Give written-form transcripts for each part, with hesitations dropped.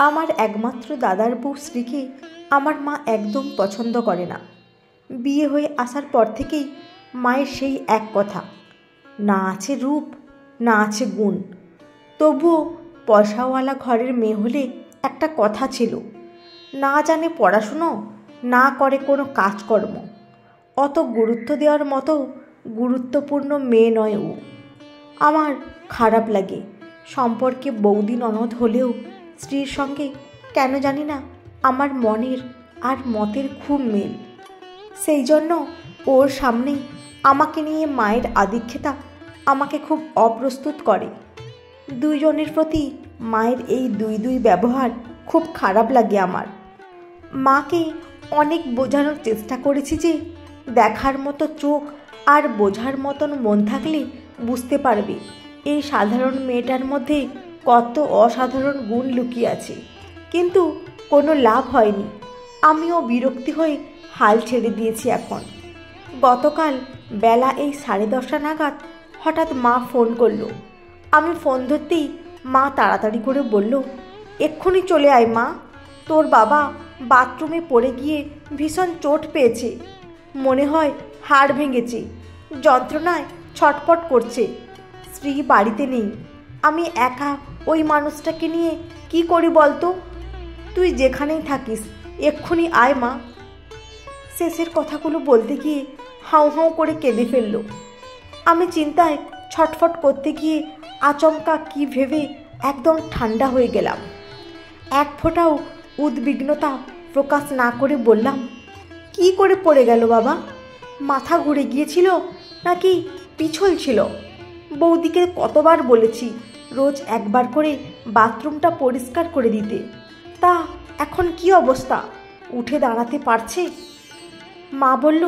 আমার একমাত্র দাদার বউ স্ত্রীকে আমার মা একদম পছন্দ করে না। বিয়ে হয়ে আসার পর থেকেই মায়ের সেই এক কথা, না আছে রূপ না আছে গুণ, তবুও পয়সাওয়ালা ঘরের মেয়ে হলে একটা কথা ছিল, না জানে পড়াশুনো, না করে কোনো কাজকর্ম, অত গুরুত্ব দেওয়ার মতো গুরুত্বপূর্ণ মেয়ে নয় ও। আমার খারাপ লাগে, সম্পর্কে বৌদি ননদ হলেও স্ত্রীর সঙ্গে কেন জানি না আমার মনের আর মতের খুব মিল। সেই জন্য ওর সামনে আমাকে নিয়ে মায়ের আদিক্ষেতা আমাকে খুব অপ্রস্তুত করে। দুইজনের প্রতি মায়ের এই দুই ব্যবহার খুব খারাপ লাগে আমার। মাকে অনেক বোঝানোর চেষ্টা করেছি যে দেখার মতো চোখ আর বোঝার মতন মন থাকলে বুঝতে পারবে এই সাধারণ মেয়েটার মধ্যে কত অসাধারণ গুণ লুকিয়ে আছে, কিন্তু কোনো লাভ হয়নি। আমিও বিরক্তি হয়ে হাল ছেড়ে দিয়েছি এখন। গতকাল বেলা এই 10:30 নাগাদ হঠাৎ মা ফোন করলো। আমি ফোন ধরতেই মা তাড়াতাড়ি করে বলল, এক্ষুনি চলে আয় মা, তোর বাবা বাথরুমে পড়ে গিয়ে ভীষণ চোট পেয়েছে, মনে হয় হাড় ভেঙেছে, যন্ত্রণায় ছটফট করছে, স্ত্রী বাড়িতে নেই, আমি একা ওই মানুষটাকে নিয়ে কি করি বলতো, তুই যেখানেই থাকিস এক্ষুনি আয় মা। শেষের কথাগুলো বলতে গিয়ে হাউ হাউ করে কেঁদে ফেলল। আমি চিন্তায় ছটফট করতে গিয়ে আচমকা কি ভেবে একদম ঠান্ডা হয়ে গেলাম। এক ফোঁটাও উদ্বিগ্নতা প্রকাশ না করে বললাম, কি করে পড়ে গেল বাবা? মাথা ঘুরে গিয়েছিল নাকি পিছল ছিল? বৌদিকে কতবার বলেছি রোজ একবার করে বাথরুমটা পরিষ্কার করে দিতে, তা এখন কি অবস্থা, উঠে দাঁড়াতে পারছে? মা বলল,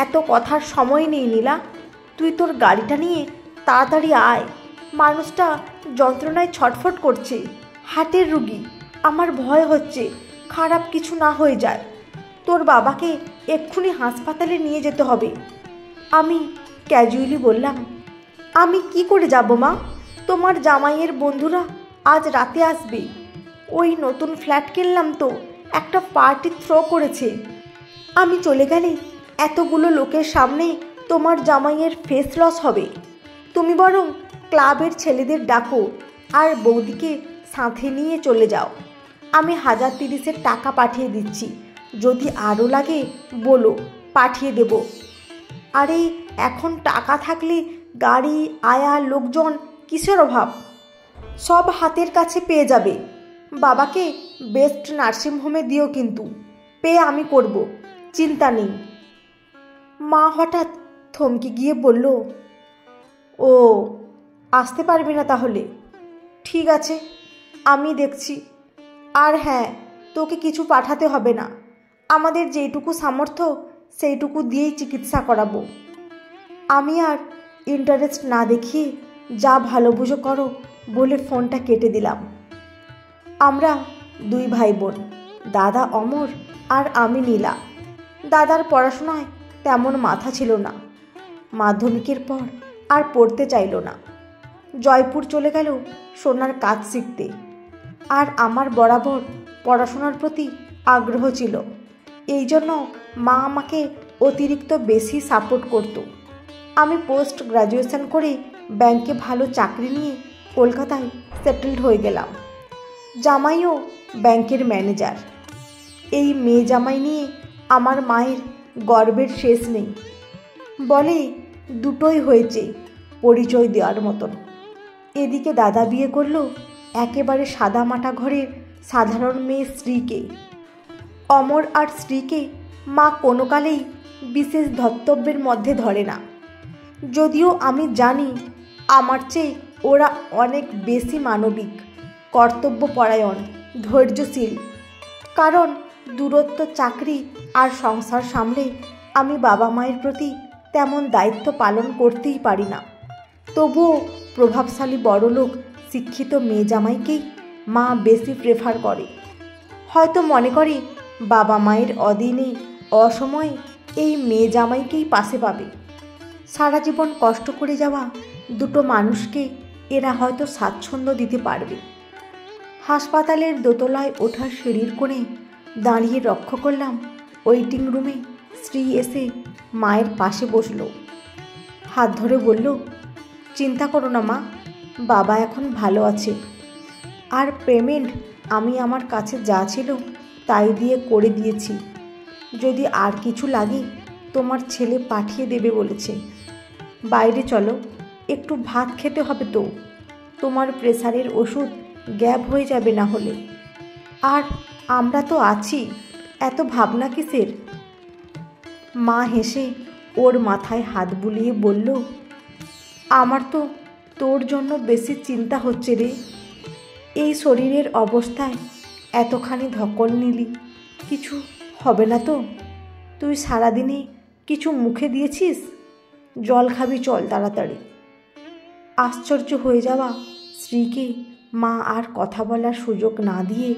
এত কথার সময় নেই নীলা, তুই তোর গাড়িটা নিয়ে তাড়াতাড়ি আয়, মানুষটা যন্ত্রণায় ছটফট করছে, হার্টের রুগী, আমার ভয় হচ্ছে খারাপ কিছু না হয়ে যায়, তোর বাবাকে এক্ষুনি হাসপাতালে নিয়ে যেতে হবে। আমি ক্যাজুয়ালি বললাম, আমি কি করে যাব মা, তোমার জামাইয়ের বন্ধুরা আজ রাতে আসবে, ওই নতুন ফ্ল্যাট কিনলাম তো, একটা পার্টি থ্রো করেছে, আমি চলে গেলে এতগুলো লোকের সামনে তোমার জামাইয়ের ফেস লস হবে, তুমি বরং ক্লাবের ছেলেদের ডাকো আর বৌদিকে সাথে নিয়ে চলে যাও, আমি 1030 টাকা পাঠিয়ে দিচ্ছি, যদি আরও লাগে বলো, পাঠিয়ে দেব। আরে এখন টাকা থাকলে গাড়ি আয়া লোকজন কিসের অভাব, সব হাতের কাছে পেয়ে যাবে। বাবাকে বেস্ট নার্সিংহোমে দিও, কিন্তু পে আমি করব, চিন্তা নেই। মা হঠাৎ থমকে গিয়ে বলল, ও আসতে পারবি না তাহলে? ঠিক আছে, আমি দেখছি। আর হ্যাঁ, তোকে কিছু পাঠাতে হবে না, আমাদের যেইটুকু সামর্থ্য সেইটুকু দিয়েই চিকিৎসা করাবো। আমি আর ইন্টারেস্ট না দেখিয়ে যা ভালো বুঝো করো বলে ফোনটা কেটে দিলাম। আমরা 2 ভাই বোন, দাদা অমর আর আমি নীলা। দাদার পড়াশোনায় তেমন মাথা ছিল না, মাধ্যমিকের পর আর পড়তে চাইল না, জয়পুর চলে গেল সোনার কাজ শিখতে। আর আমার বরাবর পড়াশোনার প্রতি আগ্রহ ছিল, এই জন্য মা আমাকে অতিরিক্ত বেশি সাপোর্ট করত। আমি পোস্ট গ্র্যাজুয়েশন করে ব্যাংকে ভালো চাকরি নিয়ে কলকাতায় সেটেলড হয়ে গেলাম। জামাইও ব্যাংকের ম্যানেজার। এই মেয়ে জামাই নিয়ে আমার মায়ের গর্বের শেষ নেই, বলে দুটোই হয়েছে পরিচয় দেওয়ার মতন। এদিকে দাদা বিয়ে করল একেবারে সাদামাটা ঘরের সাধারণ মেয়ে স্ত্রীকে। অমর আর স্ত্রীকে মা কোনো কালেই বিশেষ ধর্তব্যের মধ্যে ধরে না, যদিও আমি জানি আমার চেয়ে ওরা অনেক বেশি মানবিক, কর্তব্যপরায়ণ, ধৈর্যশীল। কারণ দূরত্ব চাকরি আর সংসার সামলে আমি বাবা মায়ের প্রতি তেমন দায়িত্ব পালন করতেই পারি না। তবুও প্রভাবশালী বড়লোক শিক্ষিত মেয়ে জামাইকেই মা বেশি প্রেফার করে। হয়তো মনে করে বাবা মায়ের অদিনে অসময়ে এই মেয়ে জামাইকেই পাশে পাবে। সারা জীবন কষ্ট করে যাওয়া দুটো মানুষকে এরা হয়তো স্বাচ্ছন্দ্য দিতে পারবে। হাসপাতালের দোতলায় ওঠার সিঁড়ির কোণে দাঁড়িয়ে লক্ষ্য করলাম ওয়েটিং রুমে শ্রী এসে মায়ের পাশে বসল। হাত ধরে বলল, চিন্তা করো না মা, বাবা এখন ভালো আছে। আর পেমেন্ট আমি আমার কাছে যা ছিল তাই দিয়ে করে দিয়েছি। যদি আর কিছু লাগে তোমার ছেলে পাঠিয়ে দেবে বলেছে। বাইরে চলো, একটু ভাত খেতে হবে তো। তোমার প্রেসারের ওষুধ গ্যাপ হয়ে যাবে না হলে। আর আমরা তো আছি, এত ভাবনা কিসের? মা হেসে ওর মাথায় হাত বুলিয়ে বলল, আমার তো তোর জন্য বেশি চিন্তা হচ্ছে রে। এই শরীরের অবস্থায় এতখানি ধকল নিলি, কিছু হবে না তো? তুই সারাদিনে কিছু মুখে দিয়েছিস? জল খাবি, চল তাড়াতাড়ি। আশ্চর্য হয়ে যাওয়া স্ত্রীকে মা আর কথা বলার সুযোগ না দিয়ে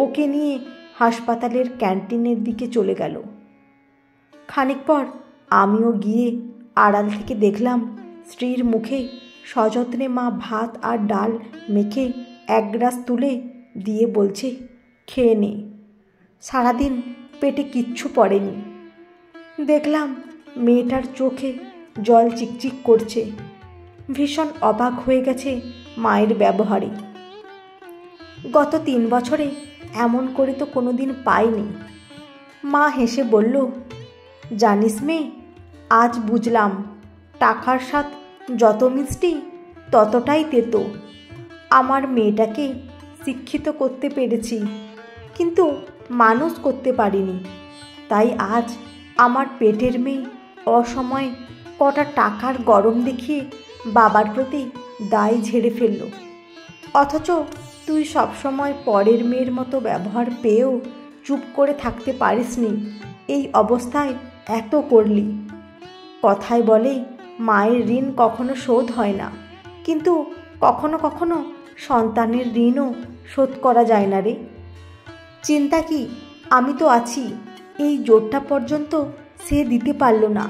ওকে নিয়ে হাসপাতালের ক্যান্টিনের দিকে চলে গেল। খানিক পর আমিও গিয়ে আড়াল থেকে দেখলাম স্ত্রীর মুখে সযত্নে মা ভাত আর ডাল মেখে এক গ্লাস তুলে দিয়ে বলছে, খেয়ে নে। সারাদিন পেটে কিচ্ছু পড়েনি। দেখলাম মেয়েটার চোখে জল চিকচিক করছে। ভীষণ অবাক হয়ে গেছে মায়ের ব্যবহারে। গত 3 বছরে এমন করে তো কোনোদিন পাইনি। মা হেসে বলল, জানিস মেয়ে, আজ বুঝলাম টাকার স্বাদ যত মিষ্টি ততটাই তেতো। আমার মেয়েটাকে শিক্ষিত করতে পেরেছি, কিন্তু মানুষ করতে পারিনি। তাই আজ আমার পেটের মেয়ে অসময়ে কটা টাকার গরম দেখিয়ে বাবার প্রতি দায় ঝেড়ে ফেলল। অথচ তুই সবসময় পরের মেয়ের মতো ব্যবহার পেয়েও চুপ করে থাকতে পারিসনি। এই অবস্থায় এত করলি। কথায় বলে মায়ের ঋণ কখনো শোধ হয় না, কিন্তু কখনো কখনো সন্তানের ঋণও শোধ করা যায় না রে। চিন্তা কি, আমি তো আছি। এই জোরটা পর্যন্ত সে দিতে পারল না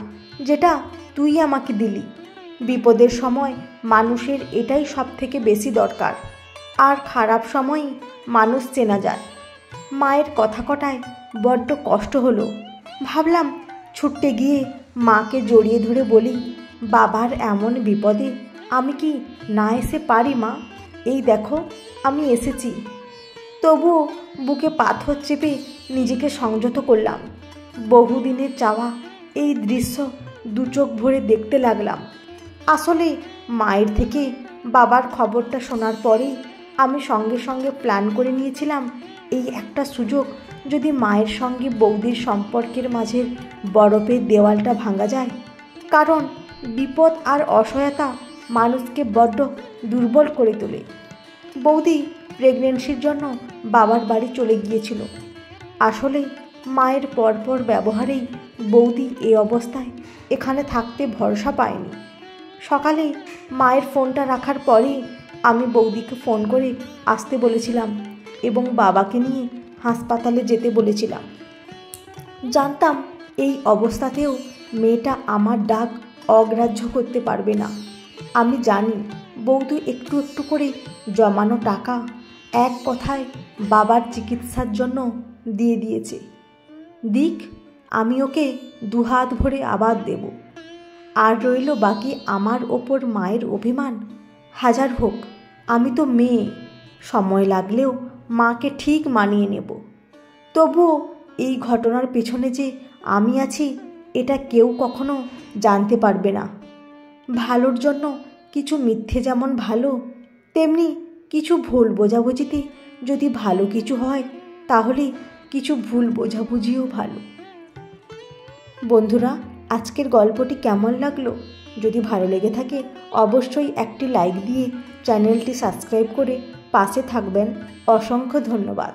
যেটা তুই আমাকে দিলি। বিপদের সময় মানুষের এটাই সব থেকে বেশি দরকার। আর খারাপ সময়ই মানুষ চেনা যায়। মায়ের কথা কটায় বড্ড কষ্ট হলো। ভাবলাম ছুটতে গিয়ে মাকে জড়িয়ে ধরে বলি, বাবার এমন বিপদে আমি কি না এসে পারি মা? এই দেখো আমি এসেছি। তবুও বুকে পাথর চেপে নিজেকে সংযত করলাম। বহুদিনের চাওয়া এই দৃশ্য দু চোখ ভরে দেখতে লাগলাম। আসলে মায়ের থেকে বাবার খবরটা শোনার পরেই আমি সঙ্গে সঙ্গে প্ল্যান করে নিয়েছিলাম, এই একটা সুযোগ যদি মায়ের সঙ্গে বৌদির সম্পর্কের মাঝের বরফের দেওয়ালটা ভাঙা যায়। কারণ বিপদ আর অসহায়তা মানুষকে বড্ড দুর্বল করে তোলে। বৌদি প্রেগনেন্সির জন্য বাবার বাড়ি চলে গিয়েছিল। আসলে মায়ের পরপর ব্যবহারেই বৌদি এই অবস্থায় এখানে থাকতে ভরসা পায়নি। সকালে মায়ের ফোনটা রাখার পরেই আমি বৌদিকে ফোন করে আসতে বলেছিলাম এবং বাবাকে নিয়ে হাসপাতালে যেতে বলেছিলাম। জানতাম এই অবস্থাতেও মেয়েটা আমার ডাক অগ্রাহ্য করতে পারবে না। আমি জানি বৌদি একটু একটু করে জমানো টাকা এক কথায় বাবার চিকিৎসার জন্য দিয়ে দিয়েছে। দিক, আমি ওকে দুহাত ভরে আবার দেব। আর রইল বাকি আমার ওপর মায়ের অভিমান। হাজার হোক, আমি তো মেয়ে, সময় লাগলেও মাকে ঠিক মানিয়ে নেব। তবুও এই ঘটনার পেছনে যে আমি আছি এটা কেউ কখনো জানতে পারবে না। ভালোর জন্য কিছু মিথ্যে যেমন ভালো, তেমনি কিছু ভুল বোঝাবুঝিতে যদি ভালো কিছু হয় তাহলে কিছু ভুল বোঝাবুঝিও ভালো। বন্ধুরা, আজকের গল্পটি কেমন লাগলো? যদি ভালো লেগে থাকে অবশ্যই একটি লাইক দিয়ে চ্যানেলটি সাবস্ক্রাইব করে পাশে থাকবেন। অসংখ্য ধন্যবাদ।